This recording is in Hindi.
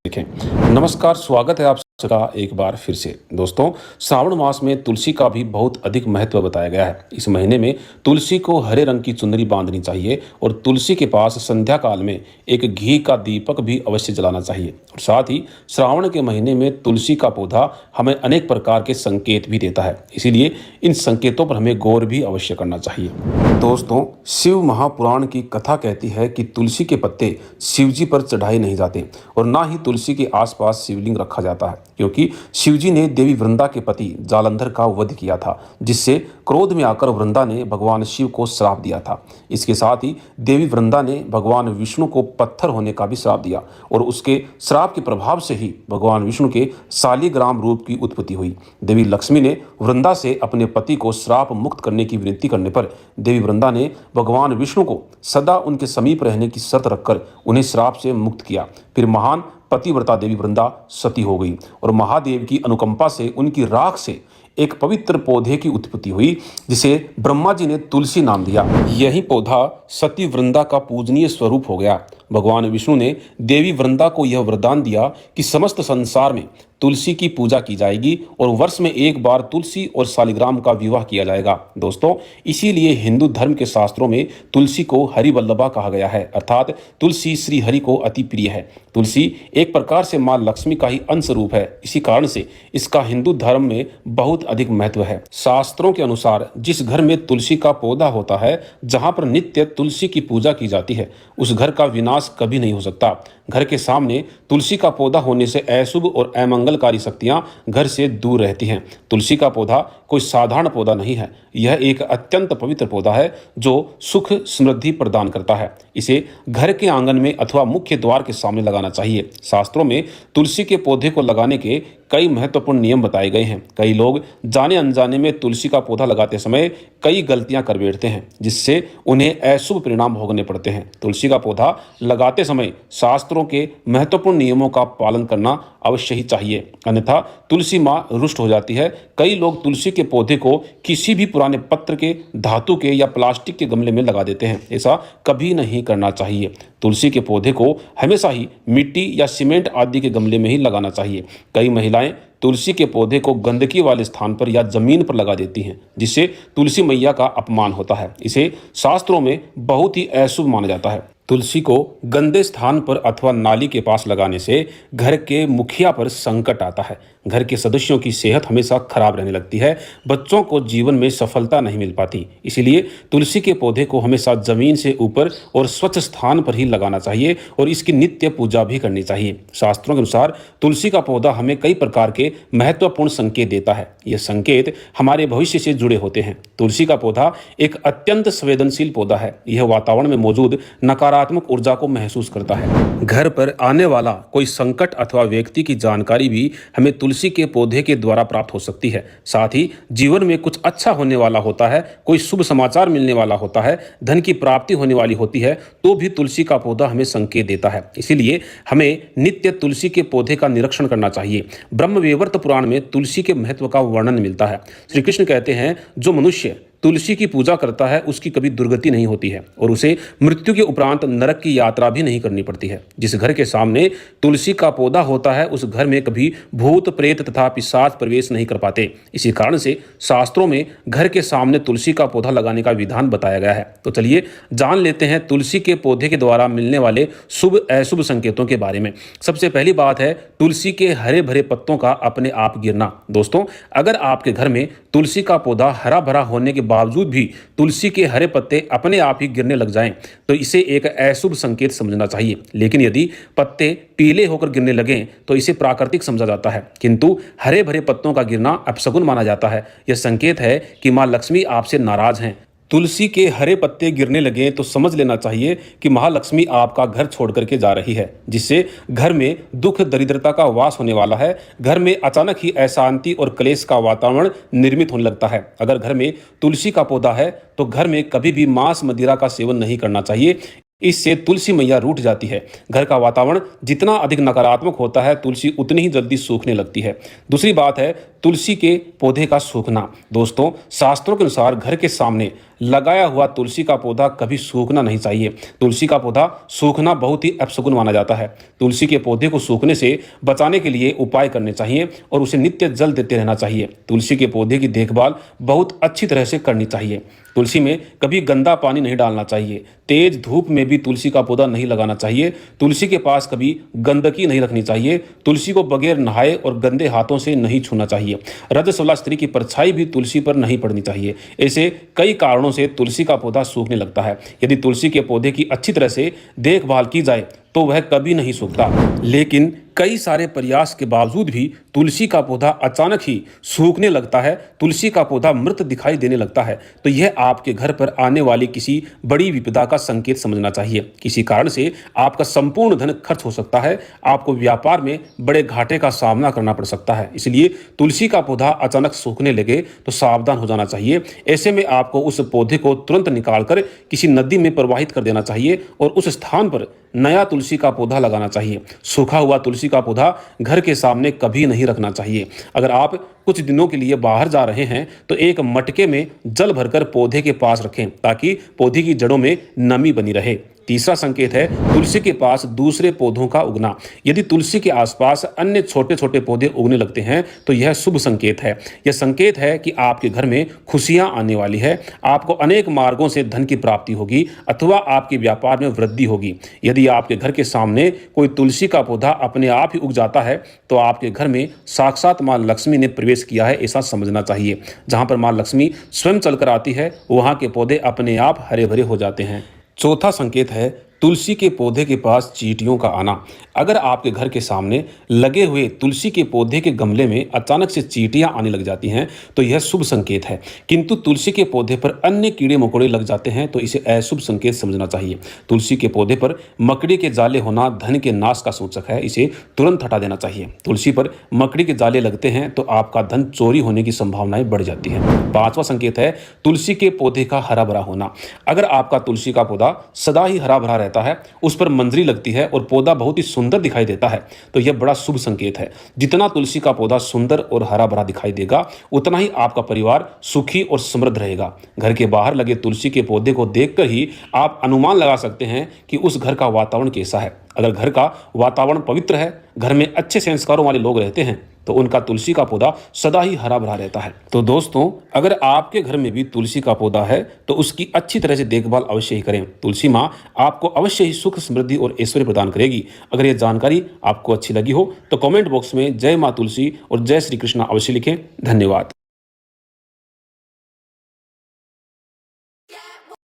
देखें। नमस्कार, स्वागत है आप सबका एक बार फिर से। दोस्तों, श्रावण मास में तुलसी का भी बहुत अधिक महत्व बताया गया है। इस महीने में तुलसी को हरे रंग की चुनरी बांधनी चाहिए और तुलसी के पास संध्या काल में एक घी का दीपक भी अवश्य जलाना चाहिए। और साथ ही श्रावण के महीने में तुलसी का पौधा हमें अनेक प्रकार के संकेत भी देता है, इसीलिए इन संकेतों पर हमें गौर भी अवश्य करना चाहिए। दोस्तों, शिव महापुराण की कथा कहती है कि तुलसी के पत्ते शिव जी पर चढ़ाए नहीं जाते और ना ही तुलसी के आसपास शिवलिंग रखा जाता है, क्योंकि शिवजी ने देवी वृंदा के पति जालंधर का वध किया था, जिससे क्रोध में आकर वृंदा ने भगवान शिव को श्राप दिया था। इसके साथ ही देवी वृंदा ने भगवान विष्णु को पत्थर होने का भी श्राप दिया और उसके श्राप के प्रभाव से ही भगवान विष्णु के शालिग्राम रूप की उत्पत्ति हुई। देवी लक्ष्मी ने वृंदा से अपने पति को श्राप मुक्त करने की विनती करने पर देवी वृंदा ने भगवान विष्णु को सदा उनके समीप रहने की शर्त रखकर उन्हें श्राप से मुक्त किया। फिर महान पतिव्रता देवी वृंदा सती हो गई और महादेव की अनुकंपा से उनकी राख से एक पवित्र पौधे की उत्पत्ति हुई, जिसे ब्रह्मा जी ने तुलसी नाम दिया। यही पौधा सती वृंदा का पूजनीय स्वरूप हो गया। भगवान विष्णु ने देवी वृंदा को यह वरदान दिया कि समस्त संसार में तुलसी की पूजा की जाएगी और वर्ष में एक बार तुलसी और शालिग्राम का विवाह किया जाएगा। दोस्तों, इसीलिए हिंदू धर्म के शास्त्रों में तुलसी को हरिवल्लभा कहा गया है, अर्थात तुलसी श्री हरि को अति प्रिय है। तुलसी एक प्रकार से मां लक्ष्मी का ही अंश रूप है, इसी कारण से इसका हिंदू धर्म में बहुत अधिक महत्व है। शास्त्रों के अनुसार जिस घर में तुलसी का पौधा होता है, जहां पर नित्य तुलसी की पूजा की जाती है, उस घर का विनाश कभी नहीं हो सकता। घर के सामने तुलसी का पौधा होने से अशुभ और अमंगलकारी शक्तियां घर से दूर रहती हैं। तुलसी का पौधा कोई साधारण पौधा नहीं है, यह एक अत्यंत पवित्र पौधा है जो सुख समृद्धि प्रदान करता है। इसे घर के आंगन में अथवा मुख्य द्वार के सामने लगाना चाहिए। शास्त्रों में तुलसी के पौधे को लगाने के कई महत्वपूर्ण नियम बताए गए हैं। कई लोग जाने अनजाने में तुलसी का पौधा लगाते समय कई गलतियां कर बैठते हैं, जिससे उन्हें अशुभ परिणाम भोगने पड़ते हैं। तुलसी का पौधा लगाते समय शास्त्रों के महत्वपूर्ण नियमों का पालन करना अवश्य ही चाहिए, अन्यथा तुलसी मां रुष्ट हो जाती है। कई लोग तुलसी के पौधे को किसी भी पुराने पत्र के, धातु के या प्लास्टिक के गमले में लगा देते हैं। ऐसा कभी नहीं करना चाहिए। तुलसी के पौधे को हमेशा ही मिट्टी या सीमेंट आदि के गमले में ही लगाना चाहिए। कई महिलाएं तुलसी के पौधे को गंदगी वाले स्थान पर या जमीन पर लगा देती हैं, जिससे तुलसी मैया का अपमान होता है। इसे शास्त्रों में बहुत ही अशुभ माना जाता है। तुलसी को गंदे स्थान पर अथवा नाली के पास लगाने से घर के मुखिया पर संकट आता है। घर के सदस्यों की सेहत हमेशा खराब रहने लगती है। बच्चों को जीवन में सफलता नहीं मिल पाती। इसीलिए तुलसी के पौधे को हमेशा जमीन से ऊपर और स्वच्छ स्थान पर ही लगाना चाहिए और इसकी नित्य पूजा भी करनी चाहिए। शास्त्रों के अनुसार तुलसी का पौधा हमें कई प्रकार के महत्वपूर्ण संकेत देता है। ये संकेत हमारे भविष्य से जुड़े होते हैं। तुलसी का पौधा एक अत्यंत संवेदनशील पौधा है। यह वातावरण में मौजूद नकारात्मक ऊर्जा को महसूस करता है। घर पर आने वाला कोई संकट अथवा व्यक्ति की जानकारी भी हमें तुलसी के पौधे के द्वारा प्राप्त हो सकती है। साथ ही जीवन में कुछ अच्छा होने वाला होता है, कोई शुभ समाचार मिलने वाला होता है, धन की प्राप्ति होने वाली होती है, तो भी तुलसी का पौधा हमें संकेत देता है। इसीलिए हमें नित्य तुलसी के पौधे का निरीक्षण करना चाहिए। ब्रह्मवैवर्त पुराण में तुलसी के महत्व का वर्णन मिलता है। श्री कृष्ण कहते हैं, जो मनुष्य तुलसी की पूजा करता है उसकी कभी दुर्गति नहीं होती है और उसे मृत्यु के उपरांत नरक की यात्रा भी नहीं करनी पड़ती है। जिस घर के सामने तुलसी का पौधा होता है उस घर में कभी भूत प्रेत तथा पिशाच प्रवेश नहीं कर पाते। इसी कारण से शास्त्रों में घर के सामने तुलसी का पौधा लगाने का विधान बताया गया है। तो चलिए जान लेते हैं तुलसी के पौधे के द्वारा मिलने वाले शुभ अशुभ संकेतों के बारे में। सबसे पहली बात है तुलसी के हरे भरे पत्तों का अपने आप गिरना। दोस्तों, अगर आपके घर में तुलसी का पौधा हरा भरा होने के बावजूद भी तुलसी के हरे पत्ते अपने आप ही गिरने लग जाएं, तो इसे एक अशुभ संकेत समझना चाहिए। लेकिन यदि पत्ते पीले होकर गिरने लगें तो इसे प्राकृतिक समझा जाता है, किंतु हरे भरे पत्तों का गिरना अपशगुन माना जाता है। यह संकेत है कि मां लक्ष्मी आपसे नाराज हैं। तुलसी के हरे पत्ते गिरने लगे तो समझ लेना चाहिए कि महालक्ष्मी आपका घर छोड़ करके जा रही है, जिससे घर में दुख दरिद्रता का वास होने वाला है। घर में अचानक ही अशांति और क्लेश का वातावरण निर्मित होने लगता है। अगर घर में तुलसी का पौधा है तो घर में कभी भी मांस मदिरा का सेवन नहीं करना चाहिए। इससे तुलसी मैया रूठ जाती है। घर का वातावरण जितना अधिक नकारात्मक होता है, तुलसी उतनी ही जल्दी सूखने लगती है। दूसरी बात है तुलसी के पौधे का सूखना। दोस्तों, शास्त्रों के अनुसार घर के सामने लगाया हुआ तुलसी का पौधा कभी सूखना नहीं चाहिए। तुलसी का पौधा सूखना बहुत ही अपशगुन माना जाता है। तुलसी के पौधे को सूखने से बचाने के लिए उपाय करने चाहिए और उसे नित्य जल देते रहना चाहिए। तुलसी के पौधे की देखभाल बहुत अच्छी तरह से करनी चाहिए। तुलसी में कभी गंदा पानी नहीं डालना चाहिए। तेज धूप में भी तुलसी का पौधा नहीं लगाना चाहिए। तुलसी के पास कभी गंदगी नहीं रखनी चाहिए। तुलसी को बगैर नहाए और गंदे हाथों से नहीं छूना चाहिए। रजस्वला स्त्री की परछाई भी तुलसी पर नहीं पड़नी चाहिए। ऐसे कई कारणों से तुलसी का पौधा सूखने लगता है। यदि तुलसी के पौधे की अच्छी तरह से देखभाल की जाए तो वह कभी नहीं सूखता। लेकिन कई सारे प्रयास के बावजूद भी तुलसी का पौधा अचानक ही सूखने लगता है, तुलसी का पौधा मृत दिखाई देने लगता है, तो यह आपके घर पर आने वाली किसी बड़ी विपदा का संकेत समझना चाहिए। किसी कारण से आपका संपूर्ण धन खर्च हो सकता है। आपको व्यापार में बड़े घाटे का सामना करना पड़ सकता है। इसलिए तुलसी का पौधा अचानक सूखने लगे तो सावधान हो जाना चाहिए। ऐसे में आपको उस पौधे को तुरंत निकालकर किसी नदी में प्रवाहित कर देना चाहिए और उस स्थान पर नया तुलसी का पौधा लगाना चाहिए। सूखा हुआ तुलसी का पौधा घर के सामने कभी नहीं रखना चाहिए। अगर आप कुछ दिनों के लिए बाहर जा रहे हैं तो एक मटके में जल भरकर पौधे के पास रखें ताकि पौधे की जड़ों में नमी बनी रहे। तीसरा संकेत है तुलसी के पास दूसरे पौधों का उगना। यदि तुलसी के आसपास अन्य छोटे छोटे पौधे उगने लगते हैं तो यह शुभ संकेत है। यह संकेत है कि आपके घर में खुशियां आने वाली है। आपको अनेक मार्गों से धन की प्राप्ति होगी अथवा आपके व्यापार में वृद्धि होगी। यदि आपके घर के सामने कोई तुलसी का पौधा अपने आप ही उग जाता है तो आपके घर में साक्षात मां लक्ष्मी ने प्रवेश किया है, ऐसा समझना चाहिए। जहां पर मां लक्ष्मी स्वयं चलकर आती है वहां के पौधे अपने आप हरे भरे हो जाते हैं। चौथा संकेत है तुलसी के पौधे के पास चींटियों का आना। अगर आपके घर के सामने लगे हुए तुलसी के पौधे के गमले में अचानक से चींटियां आने लग जाती हैं तो यह शुभ संकेत है। किंतु तुलसी के पौधे पर अन्य कीड़े मकोड़े लग जाते हैं तो इसे अशुभ संकेत समझना चाहिए। तुलसी के पौधे पर मकड़ी के जाले होना धन के नाश का सूचक है, इसे तुरंत हटा देना चाहिए। तुलसी पर मकड़ी के जाले लगते हैं तो आपका धन चोरी होने की संभावनाएं बढ़ जाती हैं। पांचवा संकेत है तुलसी के पौधे का हरा भरा होना। अगर आपका तुलसी का पौधा सदा ही हरा भरा रहता है, उस पर मंजरी लगती है और पौधा बहुत ही सुंदर दिखाई देता है तो यह बड़ा शुभ संकेत है। जितना तुलसी का पौधा सुंदर और हरा भरा दिखाई देगा उतना ही आपका परिवार सुखी और समृद्ध रहेगा। घर के बाहर लगे तुलसी के पौधे को देखकर ही आप अनुमान लगा सकते हैं कि उस घर का वातावरण कैसा है। अगर घर का वातावरण पवित्र है, घर में अच्छे संस्कारों वाले लोग रहते हैं तो उनका तुलसी का पौधा सदा ही हरा भरा रहता है। तो दोस्तों, अगर आपके घर में भी तुलसी का पौधा है तो उसकी अच्छी तरह से देखभाल अवश्य ही करें। तुलसी माँ आपको अवश्य ही सुख, समृद्धि और ऐश्वर्य प्रदान करेगी। अगर यह जानकारी आपको अच्छी लगी हो तो कमेंट बॉक्स में जय माँ तुलसी और जय श्री कृष्णा अवश्य लिखें। धन्यवाद।